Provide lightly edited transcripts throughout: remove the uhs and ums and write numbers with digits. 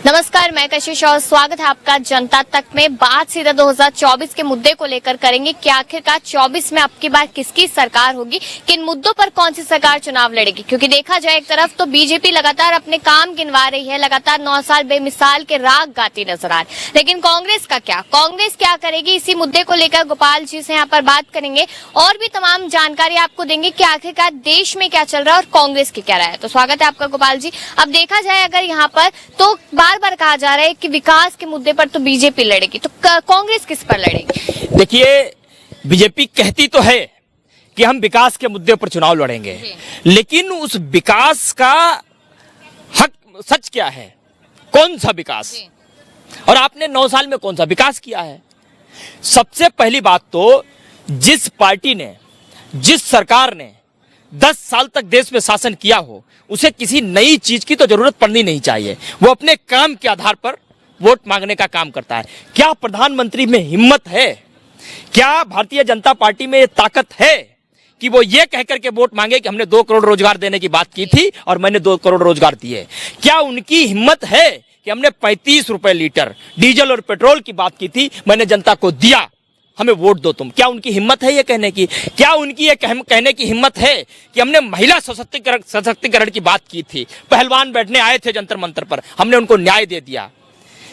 नमस्कार, मैं कशिश और स्वागत है आपका जनता तक में। बात सीधा 2024 के मुद्दे को लेकर करेंगे कि आखिरकार 24 में अब की बार किसकी सरकार होगी, किन मुद्दों पर कौन सी सरकार चुनाव लड़ेगी। क्योंकि देखा जाए एक तरफ तो बीजेपी लगातार अपने काम गिनवा रही है, लगातार 9 साल बेमिसाल के राग गाती नजर आ रही, लेकिन कांग्रेस का क्या, कांग्रेस क्या करेगी, इसी मुद्दे को लेकर गोपाल जी से यहाँ पर बात करेंगे और भी तमाम जानकारी आपको देंगे कि आखिरकार देश में क्या चल रहा है और कांग्रेस की क्या राय है। तो स्वागत है आपका गोपाल जी। अब देखा जाए अगर यहाँ पर तो बार बार कहा जा रहा है कि विकास के मुद्दे पर तो बीजेपी लड़ेगी, तो कांग्रेस किस पर लड़ेगी? देखिए, बीजेपी कहती तो है कि हम विकास के मुद्दे पर चुनाव लड़ेंगे, लेकिन उस विकास का हक सच क्या है, कौन सा विकास, और आपने 9 साल में कौन सा विकास किया है? सबसे पहली बात तो जिस पार्टी ने, जिस सरकार ने 10 साल तक देश में शासन किया हो, उसे किसी नई चीज की तो जरूरत पड़नी नहीं चाहिए। वो अपने काम के आधार पर वोट मांगने का काम करता है। क्या प्रधानमंत्री में हिम्मत है, क्या भारतीय जनता पार्टी में ये ताकत है कि वो ये कहकर के वोट मांगे कि हमने 2 करोड़ रोजगार देने की बात की थी और मैंने 2 करोड़ रोजगार दिए? क्या उनकी हिम्मत है कि हमने 35 रुपए लीटर डीजल और पेट्रोल की बात की थी, मैंने जनता को दिया, हमें वोट दो तुम? क्या उनकी हिम्मत है ये कहने की? क्या उनकी ये कहने की हिम्मत है कि हमने महिला सशक्तिकरण की बात की थी, पहलवान बैठने आए थे जंतर मंतर पर, हमने उनको न्याय दे दिया?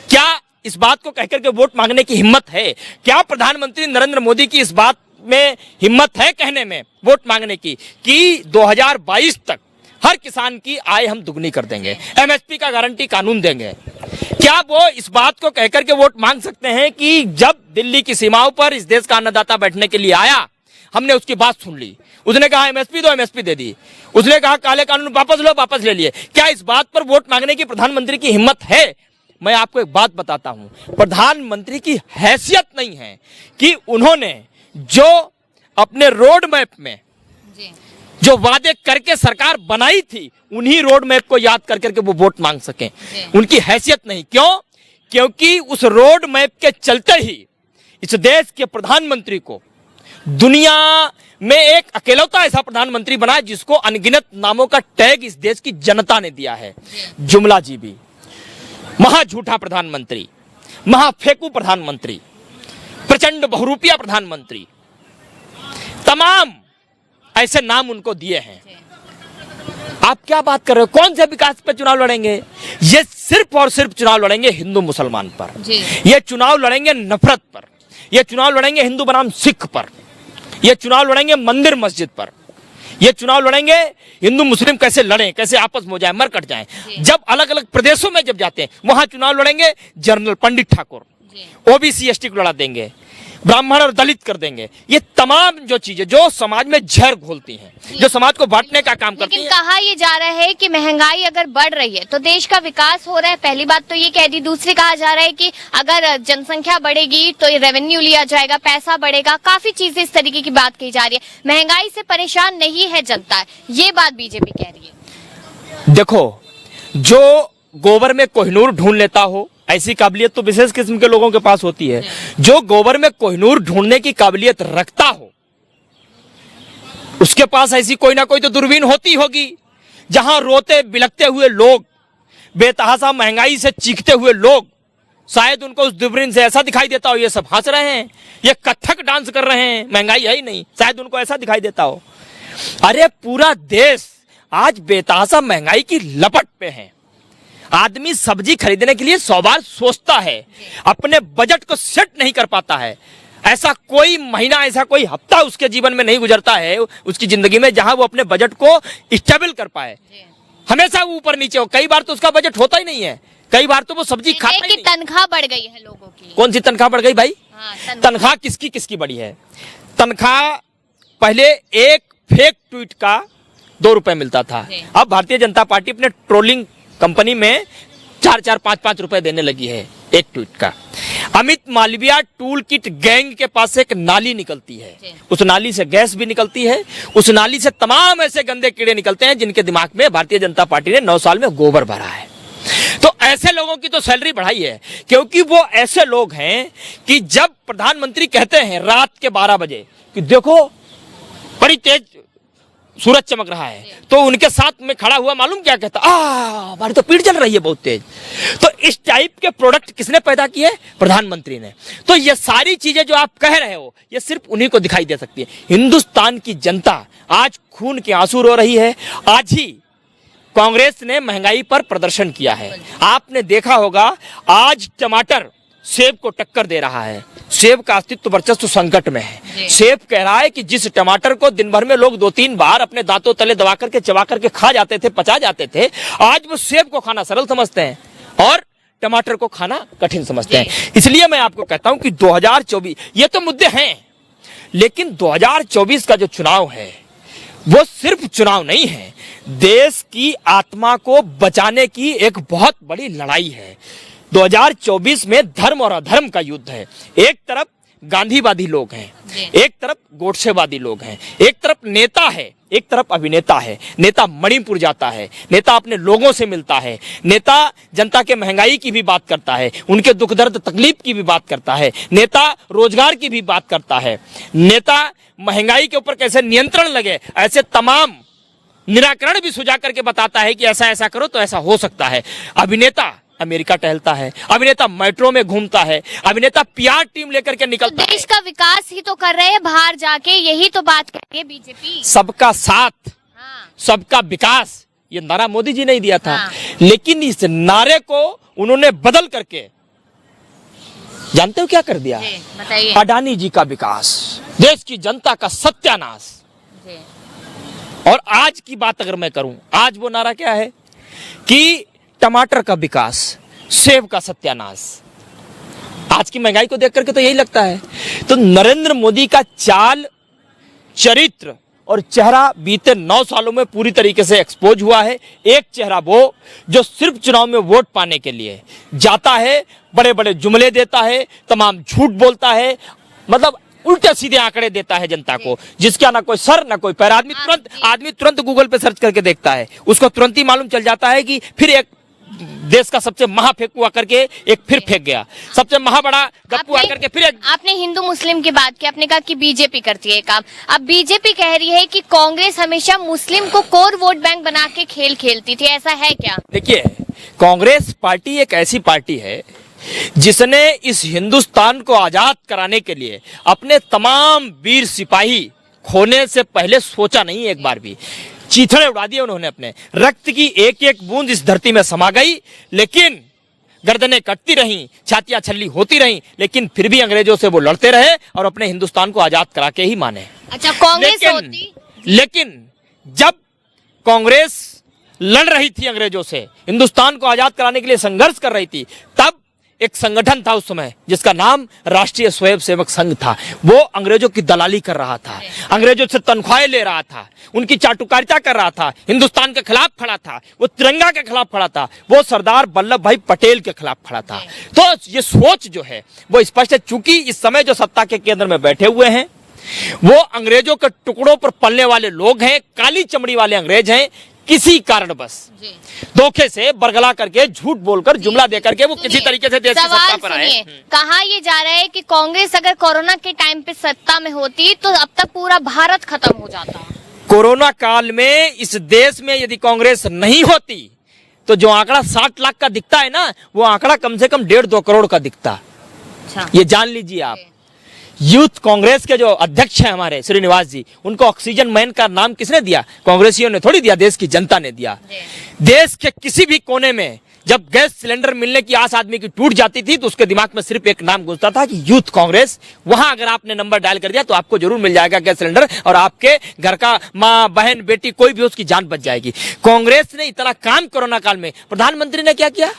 क्या इस बात को कहकर के वोट मांगने की हिम्मत है? क्या प्रधानमंत्री नरेंद्र मोदी की इस बात में हिम्मत है कहने में, वोट मांगने की, कि 2022 तक हर किसान की आय हम दुगनी कर देंगे, एमएसपी का गारंटी कानून देंगे? क्या वो इस बात को कहकर के वोट मांग सकते हैं कि जब दिल्ली की सीमाओं पर इस देश का अन्नदाता बैठने के लिए आया, हमने उसकी बात सुन ली, उसने कहा एमएसपी दो, एमएसपी दे दी, उसने कहा काले कानून वापस लो, वापस ले लिए? क्या इस बात पर वोट मांगने की प्रधानमंत्री की हिम्मत है? मैं आपको एक बात बताता हूं, प्रधानमंत्री की हैसियत नहीं है कि उन्होंने जो अपने रोड मैप में जो वादे करके सरकार बनाई थी, उन्हीं रोड मैप को याद कर करके वो वोट मांग सकें। उनकी हैसियत नहीं। क्यों? क्योंकि उस रोड मैप के चलते ही इस देश के प्रधानमंत्री को दुनिया में एक अकेलौता ऐसा प्रधानमंत्री बना जिसको अनगिनत नामों का टैग इस देश की जनता ने दिया है। जुमला जीबी, महा झूठा प्रधानमंत्री, महाफेकू प्रधानमंत्री, प्रचंड बहुरूपिया प्रधानमंत्री, तमाम ऐसे नाम उनको दिए हैं। आप क्या बात कर रहे हो? कौन से विकास पर चुनाव लड़ेंगे? ये सिर्फ और सिर्फ चुनाव लड़ेंगे हिंदू मुसलमान पर, ये चुनाव लड़ेंगे नफरत पर, ये चुनाव लड़ेंगे हिंदू बनाम सिख पर, ये चुनाव लड़ेंगे मंदिर मस्जिद पर, ये चुनाव लड़ेंगे हिंदू मुस्लिम कैसे लड़ें, कैसे आपस में हो जाए, मर कट जाए। जब अलग अलग प्रदेशों में जब जाते हैं वहां चुनाव लड़ेंगे जनरल पंडित ठाकुर, ओबीसी एसटी को लड़ा देंगे, ब्राह्मण और दलित कर देंगे। ये तमाम जो चीजें जो समाज में जहर घोलती हैं, जो समाज को बांटने का काम करती हैं। लेकिन कहा यह जा रहा है कि महंगाई अगर बढ़ रही है तो देश का विकास हो रहा है, पहली बात तो ये कह दी। दूसरी कहा जा रहा है कि अगर जनसंख्या बढ़ेगी तो रेवेन्यू लिया जाएगा, पैसा बढ़ेगा, काफी चीजें इस तरीके की बात कही जा रही है। महंगाई से परेशान नहीं है जनता, ये बात बीजेपी कह रही है। देखो, जो गोबर में कोहिनूर ढूंढ लेता हो, ऐसी काबिलियत तो विशेष किस्म के लोगों के पास होती है। जो गोबर में कोहिनूर ढूंढने की काबिलियत रखता हो, उसके पास ऐसी कोई ना कोई तो दूरबीन होती होगी। जहां रोते बिलखते हुए लोग, बेतहासा महंगाई से चीखते हुए लोग, शायद उनको उस दूरबीन से ऐसा दिखाई देता हो ये सब हंस रहे हैं, ये कथक डांस कर रहे हैं, महंगाई है ही नहीं, शायद उनको ऐसा दिखाई देता हो। अरे पूरा देश आज बेतहासा महंगाई की लपट पे है। आदमी सब्जी खरीदने के लिए 100 बार सोचता है, अपने बजट को सेट नहीं कर पाता है। ऐसा कोई महीना, ऐसा कोई हफ्ता उसके जीवन में नहीं गुजरता है उसकी जिंदगी में जहां वो अपने बजट को स्टेबल कर पाए। हमेशा वो ऊपर नीचे हो, कई बार तो उसका बजट होता ही नहीं है, कई बार तो वो सब्जी खाता ही नहीं। तनख्वाह बढ़ गई है लोगों की। कौन सी तनख्वाह बढ़ गई भाई? तनख्वाह किसकी किसकी बढ़ी है? तनख्वाह पहले एक फेक ट्वीट का 2 रुपए मिलता था, अब भारतीय जनता पार्टी अपने ट्रोलिंग कंपनी में 4-4, 5-5 रुपए देने लगी है एक ट्वीट का। Amit Malviya tool kit gang के पास से एक नाली निकलती है, उस नाली से गैस भी निकलती है, उस नाली से तमाम ऐसे गंदे कीड़े निकलते हैं जिनके दिमाग में भारतीय जनता पार्टी ने 9 साल में गोबर भरा है। तो ऐसे लोगों की तो सैलरी बढ़ाई है, क्योंकि वो ऐसे लोग हैं कि जब प्रधानमंत्री कहते हैं रात के 12 बजे कि देखो बड़ी तेज सूरज चमक रहा है तो उनके साथ में खड़ा हुआ मालूम क्या कहता, हमारी तो पीठ जल रही है बहुत तेज। तो इस टाइप के प्रोडक्ट किसने पैदा किए? प्रधानमंत्री ने। तो ये सारी चीजें जो आप कह रहे हो ये सिर्फ उन्हीं को दिखाई दे सकती है। हिंदुस्तान की जनता आज खून के आंसू रो रही है। आज ही कांग्रेस ने महंगाई पर प्रदर्शन किया है। आपने देखा होगा आज टमाटर सेब को टक्कर दे रहा है। सेब का अस्तित्व वर्चस्व संकट में है। सेब कह रहा है कि जिस टमाटर को दिन भर में लोग 2-3 बार अपने दांतों तले दबा करके चबा करके खा जाते थे, पचा जाते थे, आज वो सेब को खाना सरल समझते हैं और टमाटर को खाना कठिन समझते हैं। इसलिए मैं आपको कहता हूं कि 2024 ये तो मुद्दे हैं, लेकिन 2024 का जो चुनाव है वो सिर्फ चुनाव नहीं है, देश की आत्मा को बचाने की एक बहुत बड़ी लड़ाई है। 2024 में धर्म और अधर्म का युद्ध है। एक तरफ गांधीवादी लोग हैं, एक तरफ गोडसेवादी लोग हैं, एक तरफ नेता है, एक तरफ अभिनेता है। नेता मणिपुर जाता है, नेता अपने लोगों से मिलता है, नेता जनता के महंगाई की भी बात करता है, उनके दुख दर्द तकलीफ की भी बात करता है, नेता रोजगार की भी बात करता है, नेता महंगाई के ऊपर कैसे नियंत्रण लगे ऐसे तमाम निराकरण भी सुझा करके बताता है कि ऐसा ऐसा करो तो ऐसा हो सकता है। अभिनेता अमेरिका टहलता है, अभिनेता मेट्रो में घूमता है, अभिनेता पीआर टीम लेकर के निकलता है। देश का विकास ही तो कर रहे हैं बाहर जाके, यही तो बात कर रही है बीजेपी। सबका साथ, सबका विकास, ये नारा मोदी जी ने दिया था। लेकिन इस नारे को उन्होंने बदल करके जानते हो क्या कर दिया? बताइए। अडानी जी का विकास, देश की जनता का सत्यानाश। और आज की बात अगर मैं करूं, आज वो नारा क्या है कि टमाटर का विकास, सेब का सत्यानाश। आज की महंगाई को देख करके तो यही लगता है। तो नरेंद्र मोदी का चाल, चरित्र और चेहरा बीते 9 सालों में पूरी तरीके से एक्सपोज हुआ है। एक चेहरा वो जो सिर्फ चुनाव में वोट पाने के लिए जाता है, बड़े बड़े जुमले देता है, तमाम झूठ बोलता है, मतलब उल्टे सीधे आंकड़े देता है जनता को, जिसका ना कोई सर ना कोई पैर। आदमी तुरंत गूगल पे सर्च करके देखता है, उसको तुरंत ही मालूम चल जाता है कि फिर एक देश का सबसे महाफेकू आकर के एक फिर फेंक गया, सबसे महाबड़ा गप्पू आकर के फिर एक। आपने हिंदू मुस्लिम की बात की, आपने कहा कि बीजेपी करती है काम। अब बीजेपी कह रही है कि कांग्रेस हमेशा मुस्लिम को कोर वोट बैंक बना के खेल खेलती थी, ऐसा है क्या? देखिए, कांग्रेस पार्टी एक ऐसी पार्टी है जिसने इस हिंदुस्तान को आजाद कराने के लिए अपने तमाम वीर सिपाही खोने से पहले सोचा नहीं एक बार भी। चीथड़े उड़ा दिए उन्होंने, अपने रक्त की एक एक बूंद इस धरती में समा गई, लेकिन गर्दनें कटती रहीं, छातियां छल्ली होती रहीं, लेकिन फिर भी अंग्रेजों से वो लड़ते रहे और अपने हिंदुस्तान को आजाद करा के ही माने। अच्छा, कांग्रेस होती? लेकिन जब कांग्रेस लड़ रही थी अंग्रेजों से, हिंदुस्तान को आजाद कराने के लिए संघर्ष कर रही थी, तब एक संगठन था उस समय जिसका नाम राष्ट्रीय स्वयंसेवक संघ था। वो अंग्रेजों की दलाली कर रहा था, अंग्रेजों से तनख्वाहें ले रहा था, उनकी चाटुकारिता कर रहा था, हिंदुस्तान के खिलाफ खड़ा था, वो तिरंगा के खिलाफ खड़ा था, वो सरदार वल्लभ भाई पटेल के खिलाफ खड़ा था। तो ये सोच जो है वो स्पष्ट है। चूंकि इस समय जो सत्ता के केंद्र में बैठे हुए हैं वो अंग्रेजों के टुकड़ों पर पलने वाले लोग हैं, काली चमड़ी वाले अंग्रेज हैं। किसी कारण बस धोखे से बरगला करके, झूठ बोलकर, जुमला देकर के वो किसी तरीके से देश की सत्ता पर आए। कहा ये जा रहा है कि कांग्रेस अगर कोरोना के टाइम पे सत्ता में होती तो अब तक पूरा भारत खत्म हो जाता। कोरोना काल में इस देश में यदि कांग्रेस नहीं होती तो जो आंकड़ा 60 लाख का दिखता है ना, वो आंकड़ा कम से कम 1.5-2 करोड़ का दिखता। अच्छा। ये जान लीजिए आप। यूथ कांग्रेस के जो अध्यक्ष हैं हमारे श्रीनिवास जी, उनको ऑक्सीजन मैन का नाम किसने दिया? कांग्रेसियों ने थोड़ी दिया, देश की जनता ने दिया। देश के किसी भी कोने में जब गैस सिलेंडर मिलने की आस आदमी की टूट जाती थी तो उसके दिमाग में सिर्फ एक नाम गूंजता था कि यूथ कांग्रेस। वहां अगर आपने नंबर डायल कर दिया तो आपको जरूर मिल जाएगा गैस सिलेंडर और आपके घर का माँ, बहन, बेटी, कोई भी उसकी जान बच जाएगी। कांग्रेस ने इतना काम कोरोना काल में, प्रधानमंत्री ने क्या किया?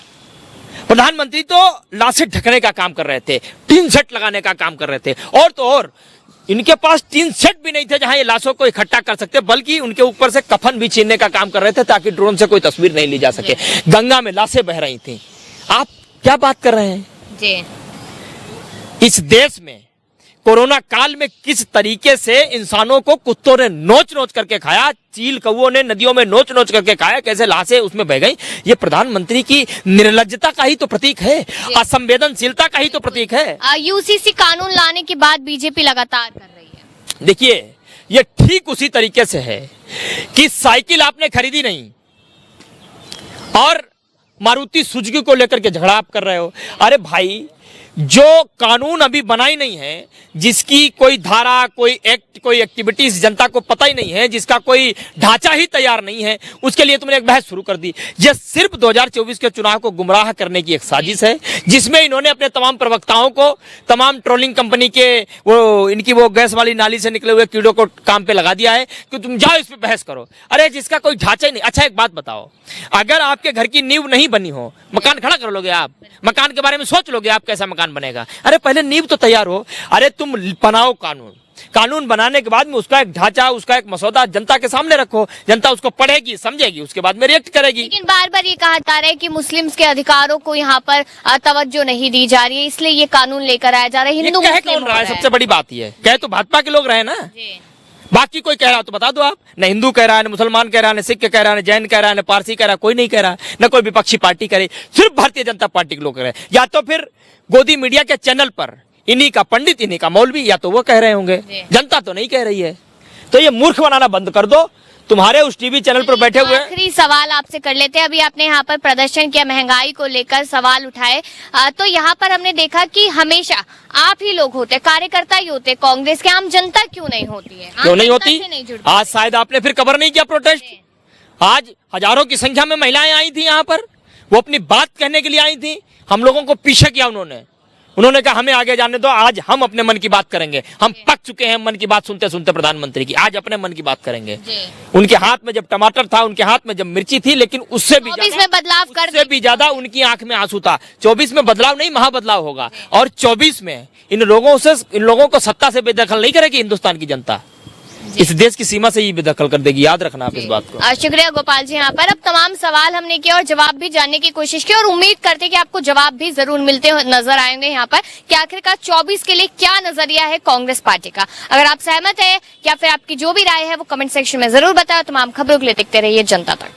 प्रधानमंत्री तो लाशें ढकने का काम कर रहे थे, टीन सेट लगाने का काम कर रहे थे, और तो और इनके पास टीन सेट भी नहीं थे जहां ये लाशों को इकट्ठा कर सकते, बल्कि उनके ऊपर से कफन भी छीनने का काम कर रहे थे ताकि ड्रोन से कोई तस्वीर नहीं ली जा सके। गंगा में लाशें बह रही थी। आप क्या बात कर रहे हैं जी? इस देश में कोरोना काल में किस तरीके से इंसानों को कुत्तों ने नोच नोच करके खाया, चील कौओं ने नदियों में नोच नोच करके खाया, कैसे लाशें उसमें बह गई। ये प्रधानमंत्री की निर्लज्जता का ही तो प्रतीक है, असंवेदनशीलता का ही तो प्रतीक है। यूसीसी कानून लाने के बाद बीजेपी लगातार कर रही है। देखिए, ये ठीक उसी तरीके से है कि साइकिल आपने खरीदी नहीं और मारुति सुजुकी को लेकर के झगड़ा आप कर रहे हो। अरे भाई, जो कानून अभी बना ही नहीं है, जिसकी कोई धारा, कोई एक्ट, कोई एक्टिविटीज जनता को पता ही नहीं है, जिसका कोई ढांचा ही तैयार नहीं है, उसके लिए तुमने एक बहस शुरू कर दी। यह सिर्फ 2024 के चुनाव को गुमराह करने की एक साजिश है, जिसमें इन्होंने अपने तमाम प्रवक्ताओं को, तमाम ट्रोलिंग कंपनी के इनकी वो गैस वाली नाली से निकले हुए कीड़ों को काम पे लगा दिया है कि तुम जाओ इस पे बहस करो। अरे जिसका कोई ढांचा ही नहीं। अच्छा एक बात बताओ, अगर आपके घर की नींव नहीं बनी हो, मकान खड़ा कर लोगे आप? मकान के बारे में सोच लोगे आप कैसा मकान बनेगा? अरे पहले नींव तो तैयार हो। अरे तुम बनाओ कानून, कानून बनाने के बाद में उसका एक ढांचा, उसका एक मसौदा जनता के सामने रखो, जनता उसको पढ़ेगी, समझेगी, उसके बाद में रिएक्ट करेगी। लेकिन बार बार ये कहा जा रहा है कि मुस्लिम्स के अधिकारों को यहाँ पर तवज्जो नहीं दी जा रही है, इसलिए ये कानून लेकर आया जा रहा है। हिंदू कह कौन रहा है? सबसे बड़ी बात ये कह तो भाजपा के लोग रहे ना, बाकी कोई कह रहा तो बता दो आप। न हिंदू कह रहा है, न मुसलमान कह रहा है, न सिख कह रहा है, न जैन कह रहा है, न पारसी कह रहा है, कोई नहीं कह रहा, न कोई विपक्षी पार्टी करे, सिर्फ भारतीय जनता पार्टी के लोग कह रहे हैं। या तो फिर गोदी मीडिया के चैनल पर इन्हीं का पंडित, इन्हीं का मौलवी, या तो वो कह रहे होंगे, जनता तो नहीं कह रही है। तो ये मूर्ख बनाना बंद कर दो। तुम्हारे उस टीवी चैनल पर बैठे हुए। आखिरी सवाल आपसे कर लेते हैं। अभी आपने यहाँ पर प्रदर्शन किया, महंगाई को लेकर सवाल उठाए, तो यहाँ पर हमने देखा कि हमेशा आप ही लोग होते, कार्यकर्ता ही होते कांग्रेस के, आम जनता क्यों नहीं होती है? क्यों नहीं होती? आज शायद आपने फिर कवर नहीं किया प्रोटेस्ट। आज हजारों की संख्या में महिलाएं आई थी यहाँ पर, वो अपनी बात कहने के लिए आई थी। हम लोगों को पीछे किया उन्होंने कहा हमें आगे जाने दो, आज हम अपने मन की बात करेंगे। हम पक चुके हैं मन की बात सुनते सुनते प्रधानमंत्री की, आज अपने मन की बात करेंगे। उनके हाथ में जब टमाटर था, उनके हाथ में जब मिर्ची थी, लेकिन उससे भी ज्यादा उनकी आंख में आंसू था। 24 में बदलाव नहीं, महाबदलाव होगा। और 24 में इन लोगों को सत्ता से बेदखल नहीं करेगी हिंदुस्तान की जनता, इस देश की सीमा से ही बेदखल कर देगी। याद रखना आप इस बात को। शुक्रिया गोपाल जी। यहाँ पर अब तमाम सवाल हमने किए और जवाब भी जानने की कोशिश की, और उम्मीद करते हैं कि आपको जवाब भी जरूर मिलते नजर आएंगे यहाँ पर कि आखिरकार 24 के लिए क्या नजरिया है कांग्रेस पार्टी का। अगर आप सहमत है या फिर आपकी जो भी राय है वो कमेंट सेक्शन में जरूर बताएं। तमाम खबरों के लिए देखते रहिए जनता तक।